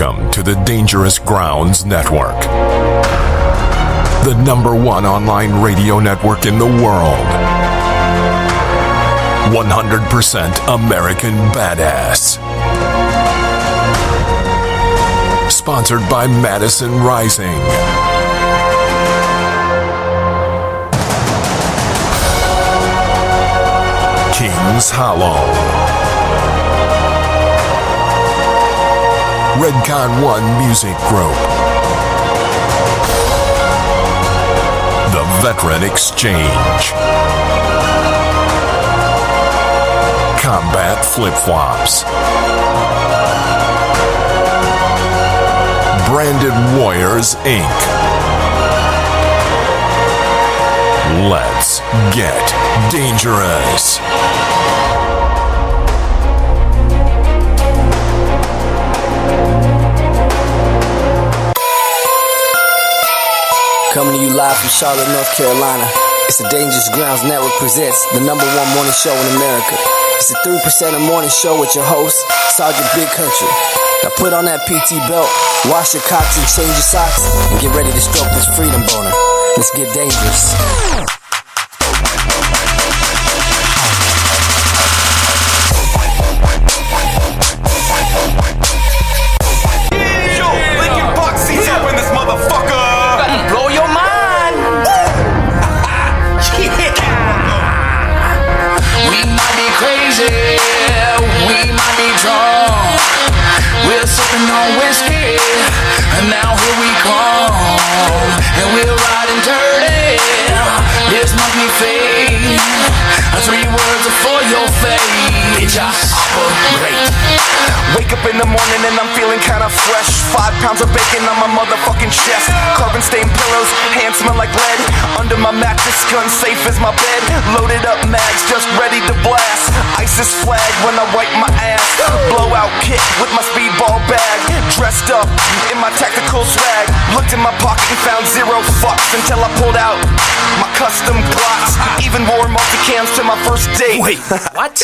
Welcome to the Dangerous Grounds Network, the #1 online radio network in the world. 100% American Badass. Sponsored by Madison Rising. Kings Hollow. Redcon One Music Group. The Veteran Exchange. Combat Flip-Flops. Branded Warriors, Inc. Let's get dangerous. Coming to you live from Charlotte, North Carolina. It's the Dangerous Grounds Network presents the #1 morning show in America. It's the 3% of morning show with your host, Sergeant Big Country. Now put on that PT belt, wash your cocks and change your socks, and get ready to stroke this freedom boner. Let's get dangerous. On whiskey, and now here we come, and we're riding dirty. This must be fate. 3 words are for your fate. Bitch, I operate. Wake up in the morning and I'm feeling kinda fresh. 5 pounds of bacon on my motherfucking chest. Carbon stained pillows, hands smell like lead. Under my mattress, gun safe as my bed. Loaded up mags, just ready to blast. ISIS flag when I wipe my ass. Blowout kit with my speedball bag. Dressed up in my tactical swag. Looked in my pocket and found 0 fucks until I pulled out my custom Glocks. Even wore multicams to my first date. Wait, what?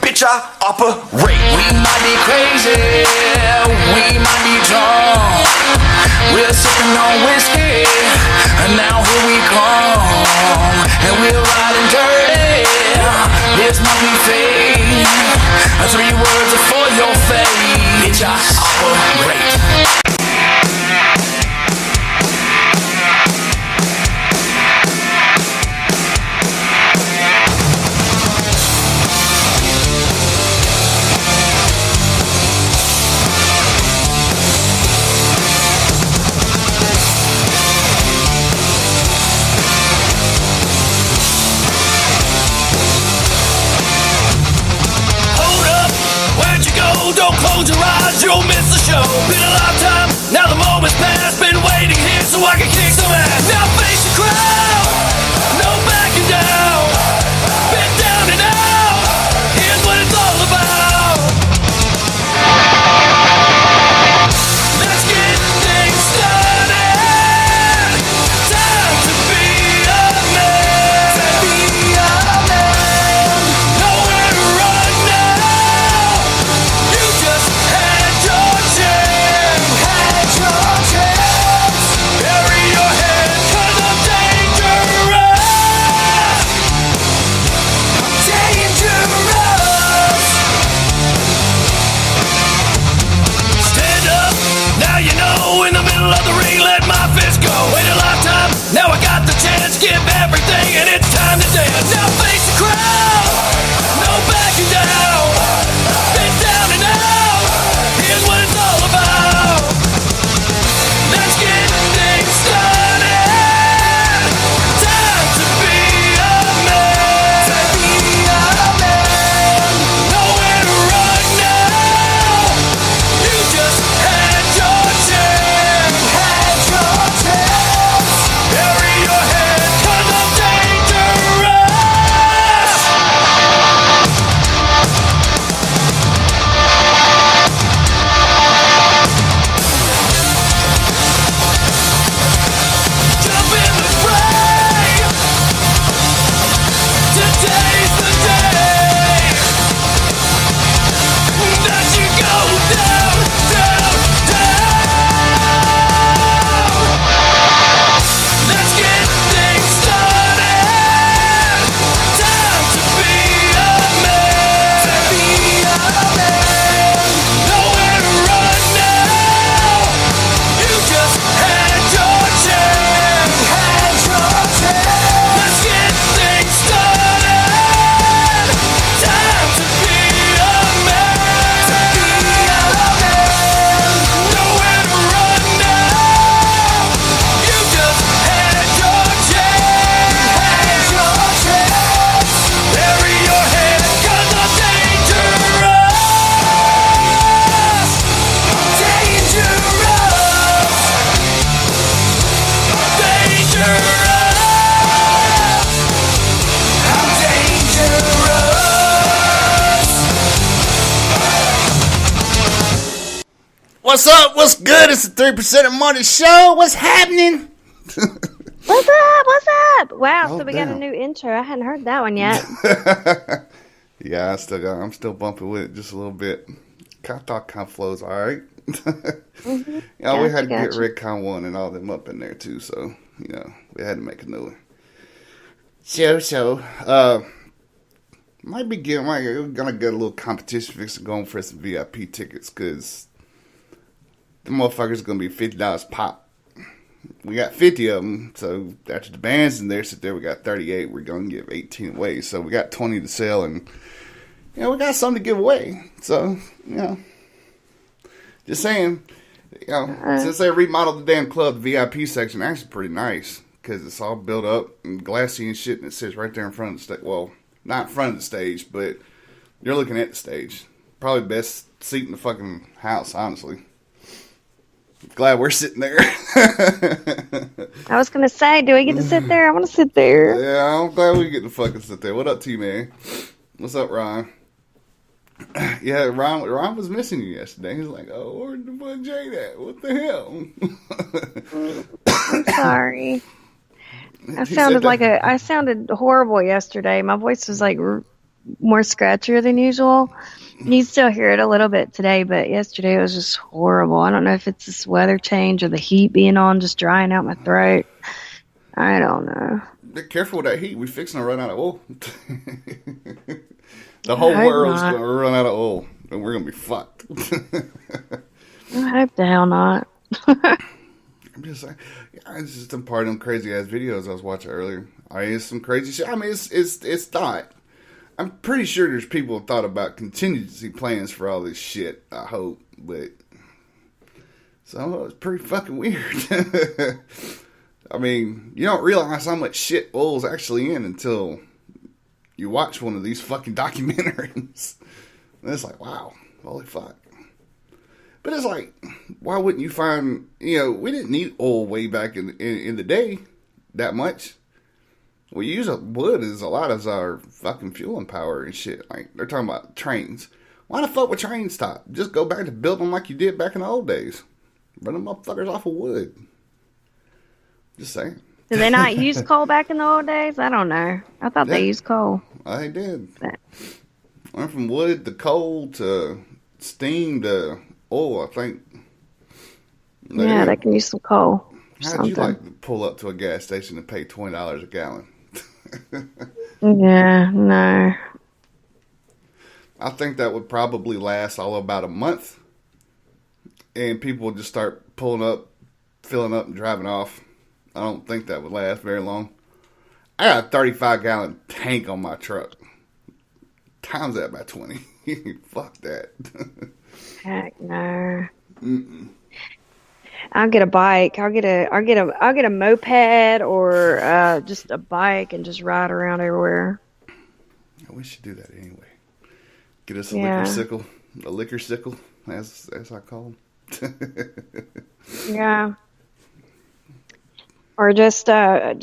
Bitch, I operate. We might be crazy, we might be drunk. We're sipping on whiskey, and now here we come, and we're riding dirty. This might be fate. 3 words are for your fate. Bitch, I operate. Don't close your eyes, you'll miss the show. Been a lifetime, now the moment's passed. Been waiting here so I can kick some ass. Now face the crowd, no backing down. Been down and out, here's what it's all about. Let's get things started. Time to be a man. Nowhere to run now. You just had your chance. Bury your head 'cause I'm dangerous. I'm dangerous. Stand up, now you know. In the middle of the ring, let my fist go. Wait a lifetime, now I got the chance. Give everything and it's time to dance. Now face the crowd, no backing down. Been down and out, here's what it's all about. Let's get things started. Time to be a man. Nowhere to run now. You just had your chance. Bury your head 'cause I'm dangerous. What's up? What's good? It's the 3% of Morning Show. What's happening? What's up? What's up? Wow, Oh, so we got a damn. new intro. I hadn't heard that one yet. Yeah, I'm still bumping with it just a little bit. I thought kind of flows all right. Yeah, we had to get Gotcha. Rick Con 1 and all them up in there too, so we had to make a new one. Might gonna get a little competition fixing going for some VIP tickets because the motherfuckers gonna be $50 pop. We got 50 of them, so after the band's in there, sit there, we got 38. We're gonna give 18 away, so we got 20 to sell, and we got something to give away. So just saying, since they remodeled the damn club, the VIP section actually pretty nice because it's all built up and glassy and shit, and it sits right there in front of the stage. Well, not in front of the stage, but you're looking at the stage. Probably the best seat in the fucking house, honestly. Glad we're sitting there. I was going to say, do we get to sit there? I want to sit there. Yeah, I'm glad we get to fucking sit there. What up, T-Man? What's up, Ron? Yeah, Ron was missing you yesterday. He's like, oh, where'd the fuck Jade at? What the hell? I'm sorry. I He sounded said that- I sounded horrible yesterday. My voice was like more scratchier than usual. You still hear it a little bit today, but yesterday it was just horrible. I don't know if it's this weather change or the heat being on, just drying out my throat. I don't know. Be careful with that heat. We fixing to run out of oil. The whole I hope world's not. going to run out of oil, and we're going to be fucked. I hope the hell not. I'm just saying, it's just some part of them crazy ass videos I was watching earlier. It's some crazy shit. I mean, it's thought. I'm pretty sure there's people who thought about contingency plans for all this shit. I hope, but some of it's pretty fucking weird. I mean, you don't realize how much shit oil's actually in until you watch one of these fucking documentaries. And it's like, wow, holy fuck. But it's like, why wouldn't you find, we didn't need oil way back in the day that much. We use wood as a lot as our fucking fueling power and shit. Like, they're talking about trains. Why the fuck would trains stop? Just go back to building them like you did back in the old days. Run them motherfuckers off of wood. Just saying. Did they not use coal back in the old days? I don't know. I thought they Yeah. used coal. I did. Went from wood to coal to steam to oil, I think. Yeah, they can use some coal. How'd you like to pull up to a gas station and pay $20 a gallon? Yeah, no. I think that would probably last all about a month. And people would just start pulling up, filling up, and driving off. I don't think that would last very long. I got a 35-gallon tank on my truck. Times that by 20. Fuck that. Heck no. I'll get a bike. I'll get a moped or just a bike and just ride around everywhere. We should do that anyway. Get us a Yeah. liquor sickle, as I call them. Yeah. Or just a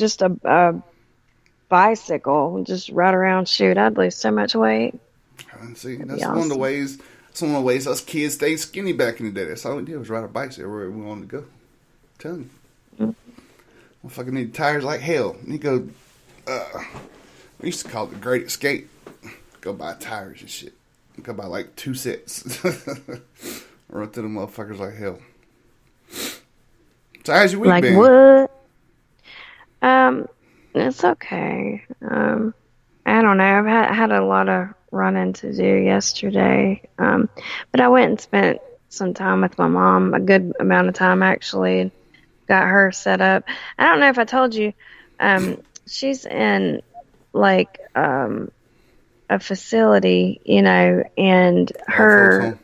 bicycle, just ride around. Shoot, I'd lose so much weight. See, That'd that's be one of the awesome. ways. That's one of the ways us kids stayed skinny back in the day. That's all we did was ride our bikes everywhere we wanted to go. I'm telling you, I fucking need tires like hell. You go. We used to call it the Great Escape. Go buy tires and shit. Go buy like 2 sets. Run through them motherfuckers like hell. So how's your week Like been? what? It's okay. I don't know. I've had a lot of running to do yesterday. But I went and spent some time with my mom, a good amount of time actually. Got her set up. I don't know if I told you, she's in like a facility, and her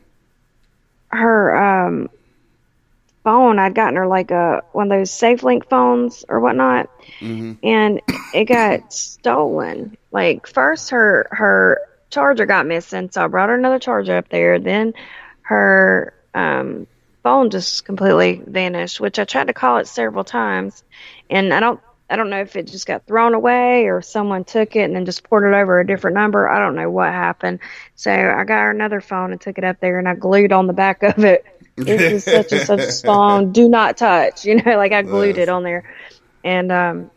phone, I'd gotten her like one of those SafeLink phones or whatnot, and it got stolen. Like first her charger got missing, so I brought her another charger up there. Then her phone just completely vanished, which I tried to call it several times, and I don't know if it just got thrown away or someone took it and then just ported over a different number. I don't know what happened. So I got her another phone and took it up there, and I glued on the back of it this is such and such song. Do not touch. Like I glued it on there. And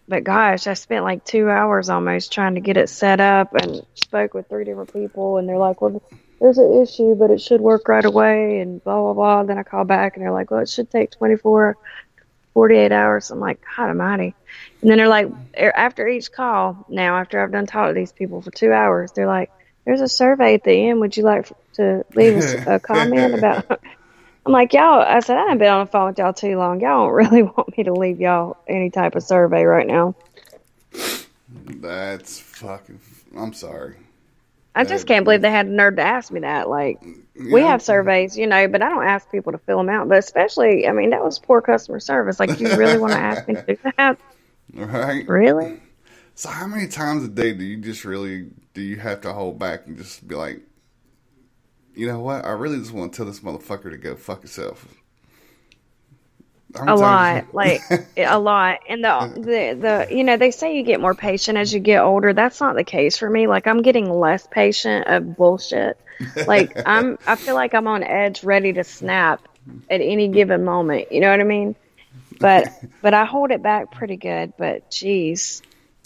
but gosh, I spent like 2 hours almost trying to get it set up, and spoke with 3 different people, and they're like, well, there's an issue, but it should work right away, and blah, blah, blah. Then I call back, and they're like, well, it should take 48 hours. I'm like, God almighty. And then they're like, after each call, now, after I've done talk to these people for 2 hours, they're like, there's a survey at the end. Would you like to leave us a comment about... I'm like, y'all, I said, I haven't been on the phone with y'all too long. Y'all don't really want me to leave y'all any type of survey right now. That's fucking... I'm sorry. I just can't believe they had the nerve to ask me that. Like, we have surveys, but I don't ask people to fill them out. But especially, that was poor customer service. Like, you really want to ask me to do that? Right. Really? So how many times a day do you have to hold back and just be like, you know what? I really just want to tell this motherfucker to go fuck himself. A lot. A lot. And the they say you get more patient as you get older. That's not the case for me. Like, I'm getting less patient of bullshit. Like, I feel like I'm on edge, ready to snap at any given moment. You know what I mean? But I hold it back pretty good. But geez,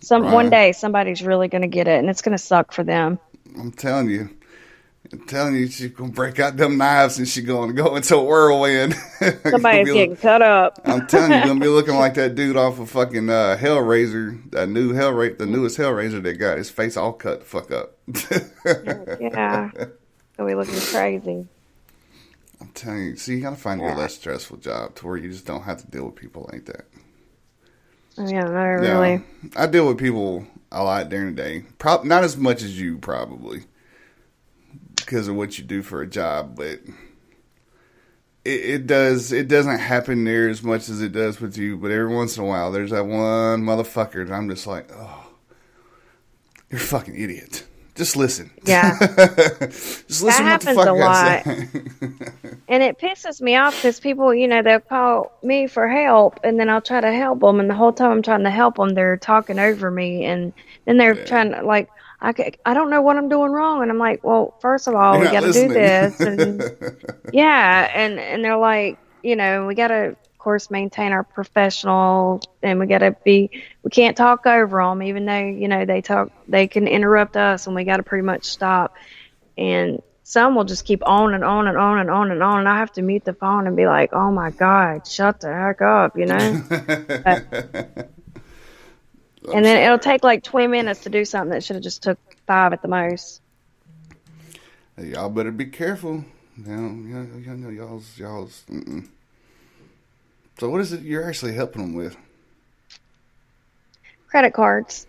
one day somebody's really going to get it, and it's going to suck for them. I'm telling you, she's going to break out them knives and she's going to go into a whirlwind. Somebody's getting cut up. I'm telling you, you're going to be looking like that dude off of fucking Hellraiser, the newest Hellraiser that got his face all cut the fuck up. Yeah. Going to be looking crazy. I'm telling you, you got to find your less stressful job to where you just don't have to deal with people like that. Yeah, no, really. I deal with people a lot during the day. Not as much as you, probably, because of what you do for a job, but it doesn't happen near as much as it does with you. But every once in a while, there's that one motherfucker that I'm just like, oh, you're a fucking idiot. Just listen. Yeah. Just listen that to what the fuck happens a I lot. say. And it pisses me off because people, they'll call me for help, and then I'll try to help them, and the whole time I'm trying to help them, they're talking over me, and then they're trying to, like, I don't know what I'm doing wrong, and I'm like, well, first of all, we got to do this, and and they're like, we got to, of course, maintain our professional, and we can't talk over them, even though they can interrupt us, and we got to pretty much stop. And some will just keep on and on and on and on and on, and I have to mute the phone and be like, oh my God, shut the heck up, And then it'll take like 20 minutes to do something that should have just took 5 at the most. Hey, y'all better be careful. Y'all's. So what is it you're actually helping them with? Credit cards.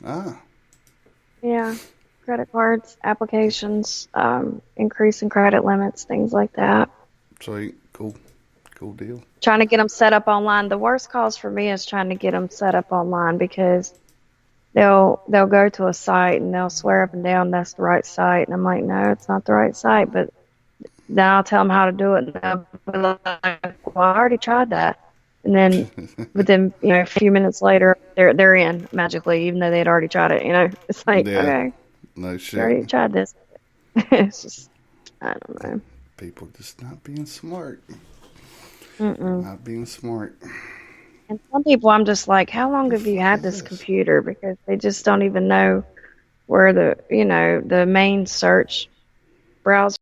Ah. Yeah. Credit cards, applications, increasing credit limits, things like that. Sweet. Cool deal. Trying to get them set up online. The worst cause for me is trying to get them set up online, because they'll go to a site and they'll swear up and down that's the right site, and I'm like, no, it's not the right site. But then I'll tell them how to do it, and they'll be like, well, I already tried that. And then within a few minutes later, they're in magically, even though they'd already tried it. It's like, okay, no shit. you already tried this. It's just, I don't know. People just not being smart. Mm-mm. Not being smart. And some people, I'm just like, how long have you had this computer? Because they just don't even know where the main search browser